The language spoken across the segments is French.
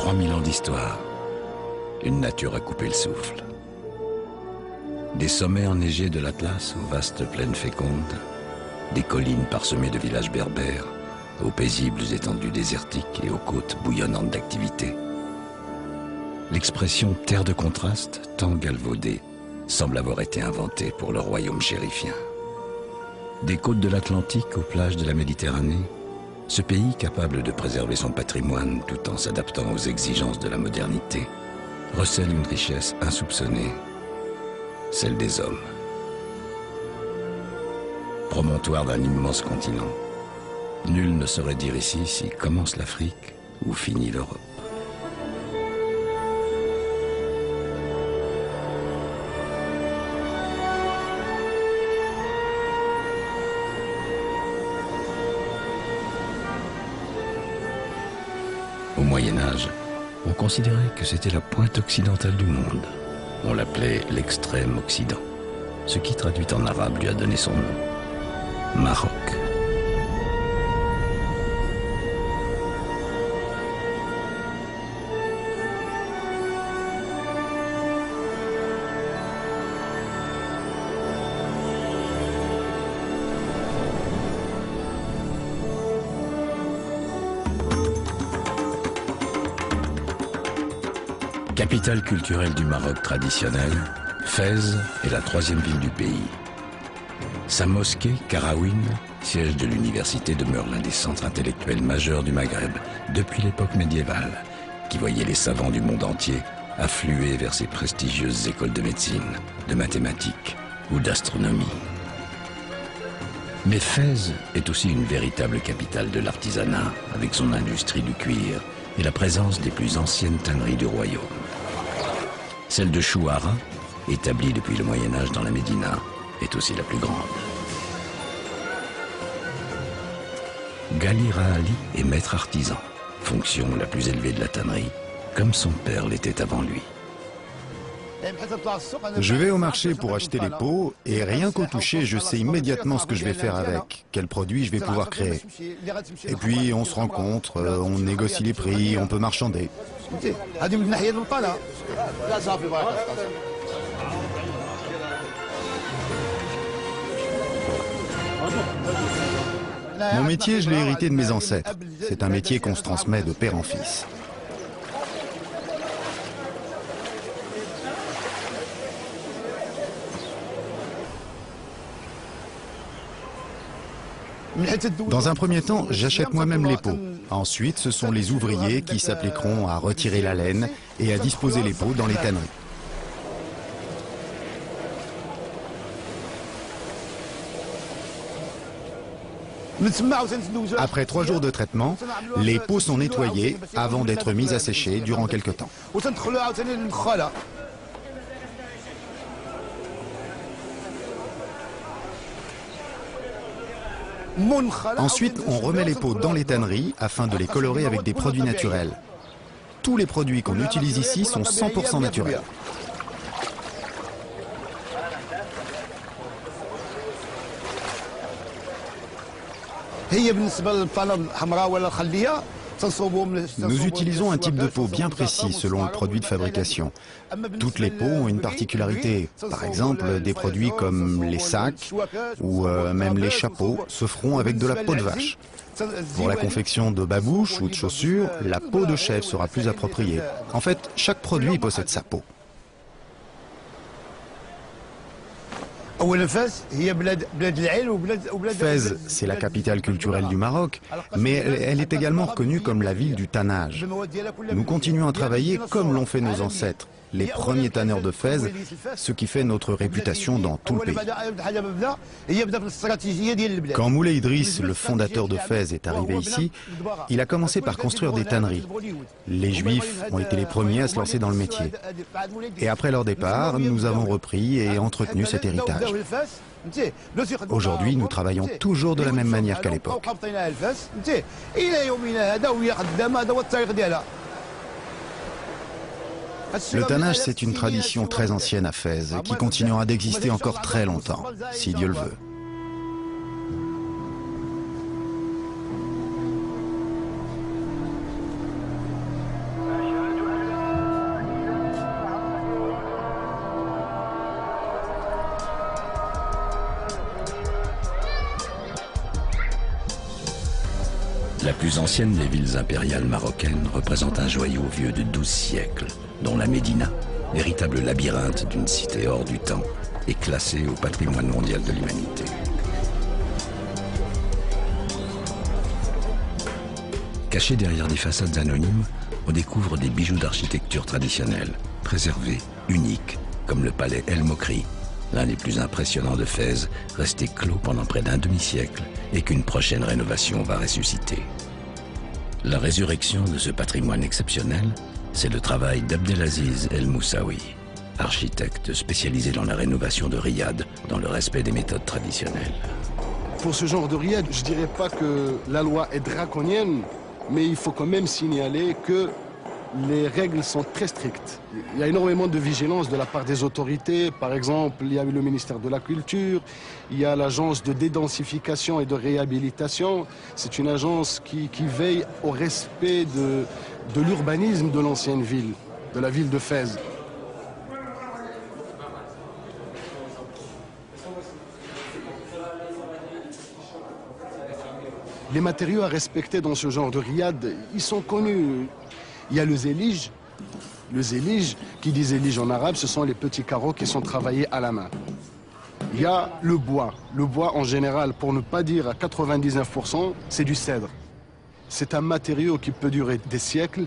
3000 ans d'histoire. Une nature à couper le souffle. Des sommets enneigés de l'Atlas aux vastes plaines fécondes, des collines parsemées de villages berbères, aux paisibles étendues désertiques et aux côtes bouillonnantes d'activité. L'expression « terre de contraste », tant galvaudée, semble avoir été inventée pour le royaume chérifien. Des côtes de l'Atlantique aux plages de la Méditerranée, ce pays capable de préserver son patrimoine tout en s'adaptant aux exigences de la modernité, recèle une richesse insoupçonnée, celle des hommes. Promontoire d'un immense continent, nul ne saurait dire ici si commence l'Afrique ou finit l'Europe. Au Moyen-Âge, on considérait que c'était la pointe occidentale du monde. On l'appelait l'extrême Occident, ce qui traduit en arabe lui a donné son nom, Maroc. Capitale culturelle du Maroc traditionnel, Fès est la troisième ville du pays. Sa mosquée, Karaouine, siège de l'université, demeure l'un des centres intellectuels majeurs du Maghreb depuis l'époque médiévale, qui voyait les savants du monde entier affluer vers ses prestigieuses écoles de médecine, de mathématiques ou d'astronomie. Mais Fès est aussi une véritable capitale de l'artisanat, avec son industrie du cuir et la présence des plus anciennes tanneries du royaume. Celle de Chouara, établie depuis le Moyen-Âge dans la Médina, est aussi la plus grande. Ghali Rahali est maître artisan, fonction la plus élevée de la tannerie, comme son père l'était avant lui. Je vais au marché pour acheter les peaux et rien qu'au toucher, je sais immédiatement ce que je vais faire avec, quel produit je vais pouvoir créer. Et puis on se rencontre, on négocie les prix, on peut marchander. Mon métier, je l'ai hérité de mes ancêtres. C'est un métier qu'on se transmet de père en fils. Dans un premier temps, j'achète moi-même les peaux. Ensuite, ce sont les ouvriers qui s'appliqueront à retirer la laine et à disposer les peaux dans les tanneries. Après 3 jours de traitement, les peaux sont nettoyées avant d'être mises à sécher durant quelques temps. Ensuite, on remet les peaux dans les tanneries afin de les colorer avec des produits naturels. Tous les produits qu'on utilise ici sont 100% naturels. Nous utilisons un type de peau bien précis selon le produit de fabrication. Toutes les peaux ont une particularité. Par exemple, des produits comme les sacs ou même les chapeaux se feront avec de la peau de vache. Pour la confection de babouches ou de chaussures, la peau de chèvre sera plus appropriée. En fait, chaque produit possède sa peau. Fès, c'est la capitale culturelle du Maroc, mais elle est également reconnue comme la ville du tannage. Nous continuons à travailler comme l'ont fait nos ancêtres, les premiers tanneurs de Fès, ce qui fait notre réputation dans tout le pays. Quand Moulay Idriss, le fondateur de Fès, est arrivé ici, il a commencé par construire des tanneries. Les Juifs ont été les premiers à se lancer dans le métier. Et après leur départ, nous avons repris et entretenu cet héritage. Aujourd'hui, nous travaillons toujours de la même manière qu'à l'époque. Le tannage, c'est une tradition très ancienne à Fès, qui continuera d'exister encore très longtemps, si Dieu le veut. La plus ancienne des villes impériales marocaines représente un joyau vieux de 12 siècles, dont la Médina, véritable labyrinthe d'une cité hors du temps, est classée au patrimoine mondial de l'humanité. Cachés derrière des façades anonymes, on découvre des bijoux d'architecture traditionnelle, préservés, uniques, comme le palais El Mokri, l'un des plus impressionnants de Fès, resté clos pendant près d'un demi-siècle et qu'une prochaine rénovation va ressusciter. La résurrection de ce patrimoine exceptionnel, c'est le travail d'Abdelaziz El Moussaoui, architecte spécialisé dans la rénovation de Riyad, dans le respect des méthodes traditionnelles. Pour ce genre de Riyad, je dirais pas que la loi est draconienne, mais il faut quand même signaler que les règles sont très strictes. Il y a énormément de vigilance de la part des autorités. Par exemple, il y a le ministère de la Culture, il y a l'agence de dédensification et de réhabilitation. C'est une agence qui veille au respect de l'urbanisme de l'ancienne ville, de la ville de Fès. Les matériaux à respecter dans ce genre de riad, ils sont connus. Il y a le zélige. Le zélige, qui dit zélige en arabe, ce sont les petits carreaux qui sont travaillés à la main. Il y a le bois. Le bois, en général, pour ne pas dire à 99%, c'est du cèdre. C'est un matériau qui peut durer des siècles.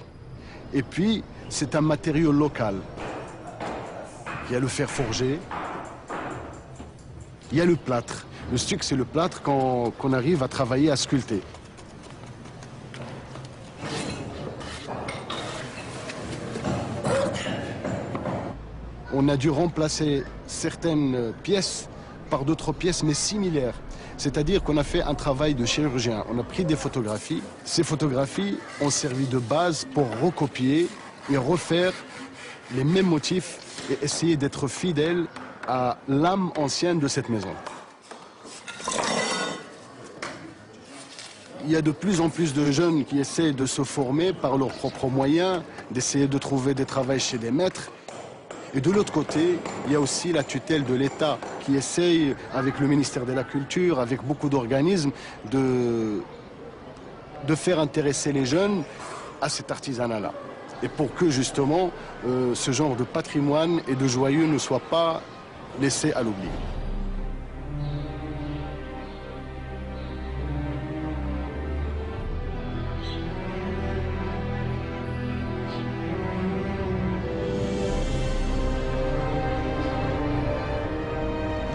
Et puis, c'est un matériau local. Il y a le fer forgé. Il y a le plâtre. Le stuc, c'est le plâtre qu'on arrive à travailler, à sculpter. On a dû remplacer certaines pièces par d'autres pièces, mais similaires. C'est-à-dire qu'on a fait un travail de chirurgien. On a pris des photographies. Ces photographies ont servi de base pour recopier et refaire les mêmes motifs et essayer d'être fidèle à l'âme ancienne de cette maison. Il y a de plus en plus de jeunes qui essaient de se former par leurs propres moyens, d'essayer de trouver des travails chez des maîtres. Et de l'autre côté, il y a aussi la tutelle de l'État qui essaye, avec le ministère de la Culture, avec beaucoup d'organismes, de faire intéresser les jeunes à cet artisanat-là. Et pour que justement, ce genre de patrimoine et de joyaux ne soit pas laissé à l'oubli.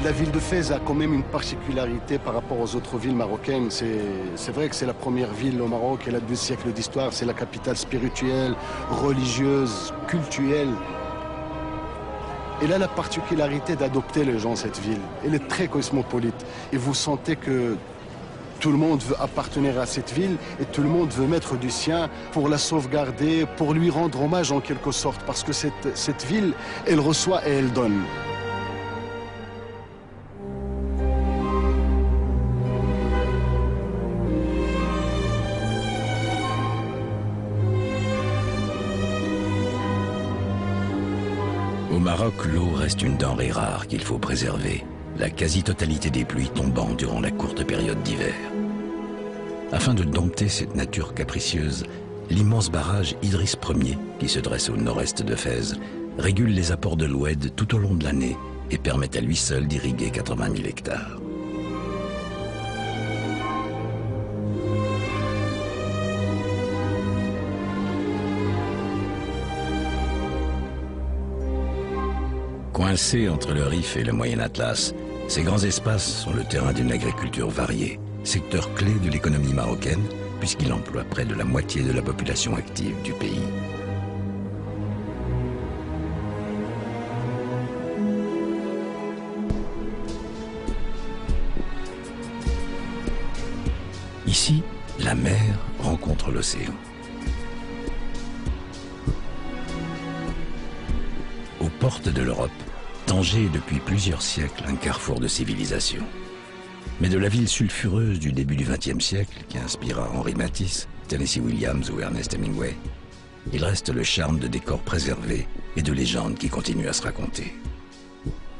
La ville de Fès a quand même une particularité par rapport aux autres villes marocaines. C'est vrai que c'est la première ville au Maroc, elle a 2 siècles d'histoire, c'est la capitale spirituelle, religieuse, cultuelle. Elle a la particularité d'adopter les gens, cette ville. Elle est très cosmopolite. Et vous sentez que tout le monde veut appartenir à cette ville et tout le monde veut mettre du sien pour la sauvegarder, pour lui rendre hommage en quelque sorte. Parce que cette ville, elle reçoit et elle donne. Au Maroc, l'eau reste une denrée rare qu'il faut préserver, la quasi-totalité des pluies tombant durant la courte période d'hiver. Afin de dompter cette nature capricieuse, l'immense barrage Idriss Ier, qui se dresse au nord-est de Fès, régule les apports de l'Oued tout au long de l'année et permet à lui seul d'irriguer 80 000 hectares. Coincés entre le Rif et le Moyen Atlas, ces grands espaces sont le terrain d'une agriculture variée, secteur clé de l'économie marocaine, puisqu'il emploie près de la moitié de la population active du pays. Ici, la mer rencontre l'océan. Aux portes de l'Europe, Tanger est depuis plusieurs siècles un carrefour de civilisation. Mais de la ville sulfureuse du début du XXe siècle, qui inspira Henri Matisse, Tennessee Williams ou Ernest Hemingway, il reste le charme de décors préservés et de légendes qui continuent à se raconter.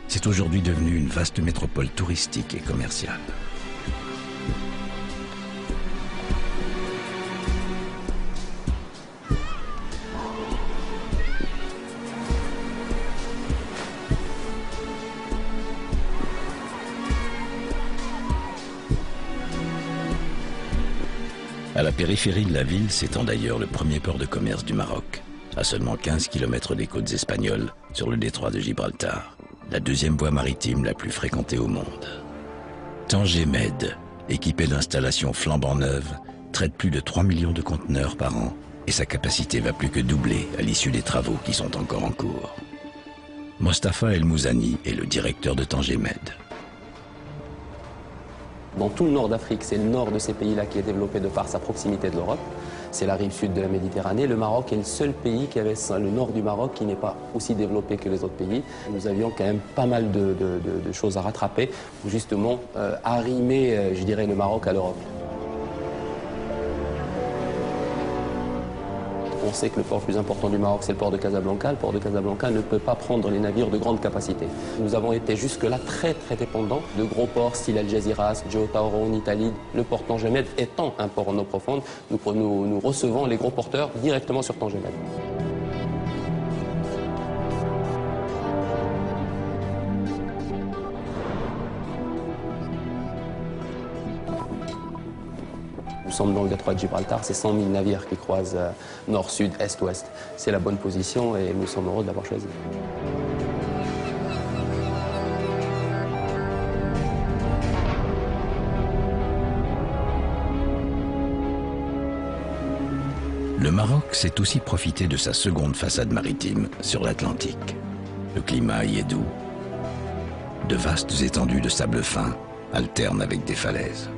C'est aujourd'hui devenu une vaste métropole touristique et commerciale. À la périphérie de la ville s'étend d'ailleurs le premier port de commerce du Maroc, à seulement 15 km des côtes espagnoles, sur le détroit de Gibraltar, la deuxième voie maritime la plus fréquentée au monde. Tanger Med, équipé d'installations flambant neuves, traite plus de 3 millions de conteneurs par an et sa capacité va plus que doubler à l'issue des travaux qui sont encore en cours. Mostafa El Mouzani est le directeur de Tanger Med. Dans tout le nord d'Afrique, c'est le nord de ces pays-là qui est développé de par sa proximité de l'Europe. C'est la rive sud de la Méditerranée. Le Maroc est le seul pays qui avait le nord du Maroc qui n'est pas aussi développé que les autres pays. Nous avions quand même pas mal de choses à rattraper pour justement arrimer, je dirais, le Maroc à l'Europe. On sait que le port le plus important du Maroc, c'est le port de Casablanca. Le port de Casablanca ne peut pas prendre les navires de grande capacité. Nous avons été jusque-là très dépendants de gros ports style Al Jazeera, Gio Tauro en Italie. Le port Tanger Med étant un port en eau profonde, nous recevons les gros porteurs directement sur Tanger Med. Nous sommes dans le détroit de Gibraltar, c'est 100 000 navires qui croisent nord, sud, est, ouest. C'est la bonne position et nous sommes heureux de l'avoir choisi. Le Maroc sait aussi profiter de sa seconde façade maritime sur l'Atlantique. Le climat y est doux. De vastes étendues de sable fin alternent avec des falaises.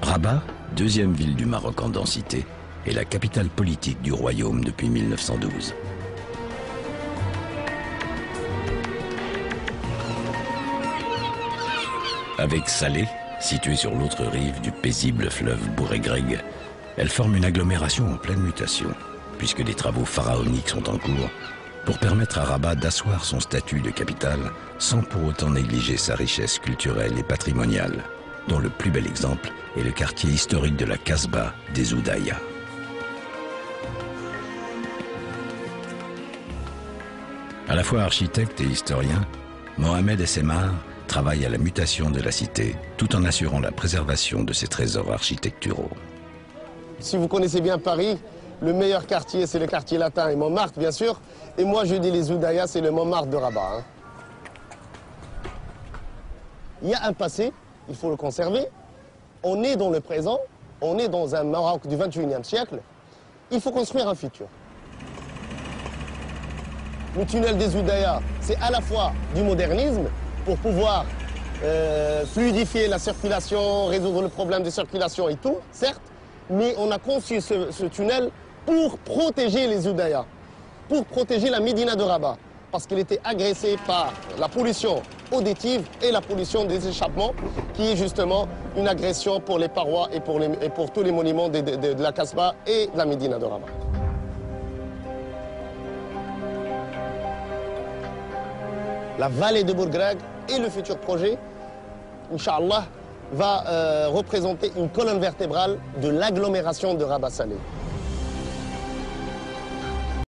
Rabat, deuxième ville du Maroc en densité, est la capitale politique du royaume depuis 1912. Avec Salé, située sur l'autre rive du paisible fleuve Bouregreg, elle forme une agglomération en pleine mutation, puisque des travaux pharaoniques sont en cours pour permettre à Rabat d'asseoir son statut de capitale sans pour autant négliger sa richesse culturelle et patrimoniale, dont le plus bel exemple est le quartier historique de la Casbah des Oudaya. À la fois architecte et historien, Mohamed Essemar travaille à la mutation de la cité tout en assurant la préservation de ses trésors architecturaux. Si vous connaissez bien Paris, le meilleur quartier c'est le quartier latin et Montmartre bien sûr. Et moi je dis les Oudaya, c'est le Montmartre de Rabat. Hein. Il y a un passé, il faut le conserver. On est dans le présent, on est dans un Maroc du 21e siècle. Il faut construire un futur. Le tunnel des Oudaya, c'est à la fois du modernisme pour pouvoir fluidifier la circulation, résoudre le problème de circulation et tout, certes, mais on a conçu ce tunnel pour protéger les Oudaya, pour protéger la Médina de Rabat, parce qu'elle était agressée par la pollution auditive et la pollution des échappements, qui est justement une agression pour les parois et pour tous les monuments de la Casbah et de la Médina de Rabat. La vallée de Bouregreg et le futur projet, Inch'Allah, va représenter une colonne vertébrale de l'agglomération de Rabat Salé.